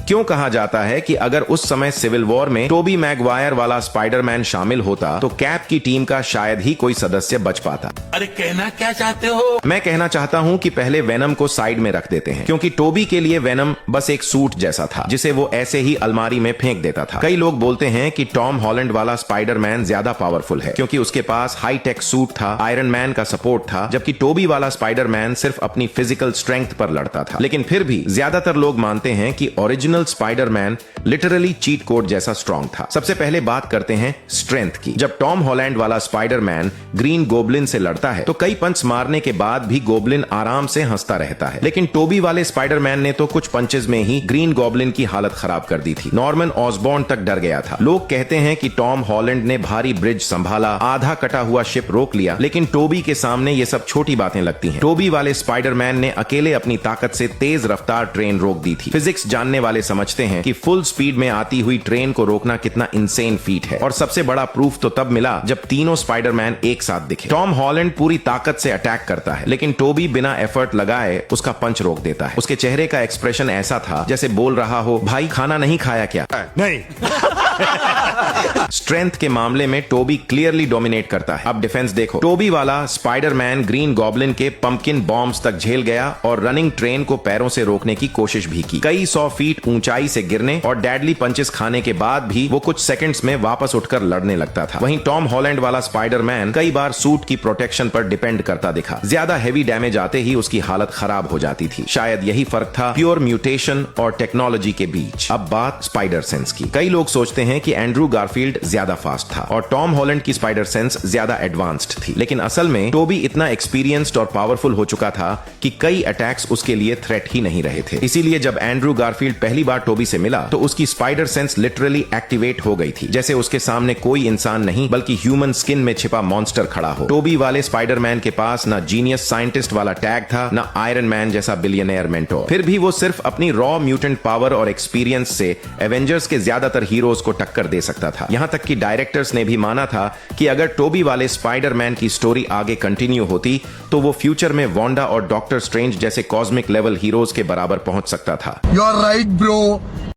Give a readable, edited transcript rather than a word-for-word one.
क्यों कहा जाता है कि अगर उस समय सिविल वॉर में टोबी मैगवायर वाला स्पाइडरमैन शामिल होता तो कैप की टीम का शायद ही कोई सदस्य बच पाता। अरे कहना क्या चाहते हो? मैं कहना चाहता हूं कि पहले वेनम को साइड में रख देते हैं, क्योंकि टोबी के लिए वेनम बस एक सूट जैसा था जिसे वो ऐसे ही अलमारी में फेंक देता था। कई लोग बोलते हैं कि टॉम हॉलैंड वाला स्पाइडरमैन ज्यादा पावरफुल है क्योंकि उसके पास हाई टेक सूट था, आयरन मैन का सपोर्ट था, जबकि टोबी वाला स्पाइडरमैन सिर्फ अपनी फिजिकल स्ट्रेंथ पर लड़ता था। लेकिन फिर भी ज्यादातर लोग मानते हैं कि original Spiderman literally cheat code जैसा स्ट्रॉन्ग था। सबसे पहले बात करते हैं स्ट्रेंथ की। जब टॉम हॉलैंड वाला स्पाइडरमैन ग्रीन गोब्लिन से लड़ता है तो कई पंच मारने के बाद भी गोब्लिन आराम से हंसता रहता है, लेकिन टोबी वाले स्पाइडरमैन ने तो कुछ पंचेस में ही ग्रीन गोब्लिन की हालत खराब कर दी थी। नॉर्मन ऑसबॉर्न तक डर गया था। लोग कहते हैं कि टॉम हॉलैंड ने भारी ब्रिज संभाला, आधा कटा हुआ शिप रोक लिया, लेकिन टोबी के सामने ये सब छोटी बातें लगती हैं। टोबी वाले स्पाइडरमैन ने अकेले अपनी ताकत से तेज रफ्तार ट्रेन रोक दी थी। फिजिक्स जानने वाले समझते हैं कि फुल स्पीड में आती हुई ट्रेन को रोकना कितना इंसेन फीट है, और सबसे बड़ा प्रूफ तो तब मिला जब तीनों स्पाइडरमैन एक साथ दिखे। टॉम हॉलैंड पूरी ताकत से अटैक करता है, लेकिन टोबी बिना एफर्ट लगाए उसका पंच रोक देता है। उसके चेहरे का एक्सप्रेशन ऐसा था जैसे बोल रहा हो, भाई खाना नहीं खाया क्या? नहीं। स्ट्रेंथ के मामले में टोबी क्लियरली डोमिनेट करता है। अब डिफेंस देखो, टोबी वाला स्पाइडरमैन ग्रीन गॉब्लिन के पंपकिन बॉम्ब्स तक झेल गया और रनिंग ट्रेन को पैरों से रोकने की कोशिश भी की। कई 100 फीट ऊंचाई से गिरने और डेडली पंचेस खाने के बाद भी वो कुछ सेकंड्स में वापस उठकर लड़ने लगता था। वहीं टॉम हॉलैंड वाला स्पाइडरमैन कई बार सूट की प्रोटेक्शन पर डिपेंड करता दिखा। ज्यादा हेवी डैमेज आते ही उसकी हालत खराब हो जाती थी। शायद यही फर्क था प्योर म्यूटेशन और टेक्नोलॉजी के बीच। अब बात स्पाइडर सेंस की। कई लोग सोचते हैं कि एंड्रू गारफील्ड ज्यादा फास्ट था और टॉम हॉलैंड की स्पाइडर सेंस ज्यादा एडवांस्ड थी, लेकिन असल में टोबी इतना एक्सपीरियंस्ड और पावरफुल हो चुका था कि कई अटैक्स उसके लिए थ्रेट ही नहीं रहे थे। इसीलिए जब एंड्रू गारफील्ड पहली बार टोबी से मिला तो उसकी स्पाइडर सेंस लिटरली एक्टिवेट हो गई थी, जैसे उसके सामने कोई इंसान नहीं बल्कि ह्यूमन स्किन में छिपा मॉन्स्टर खड़ा हो। टोबी वाले स्पाइडरमैन के पास ना जीनियस साइंटिस्ट वाला टैग था, ना आयरन मैन जैसा बिलियनेयर मेंटोर। फिर भी वो सिर्फ अपनी रॉ म्यूटेंट पावर और एक्सपीरियंस से एवेंजर्स के ज्यादातर हीरोज को टक्कर दे सकता था। यहां तक कि डायरेक्टर्स ने भी माना था कि अगर टोबी वाले स्पाइडरमैन की स्टोरी आगे कंटिन्यू होती तो वो फ्यूचर में वांडा और डॉक्टर स्ट्रेंज जैसे कॉस्मिक लेवल हीरोज के बराबर पहुंच सकता था। You are right, bro.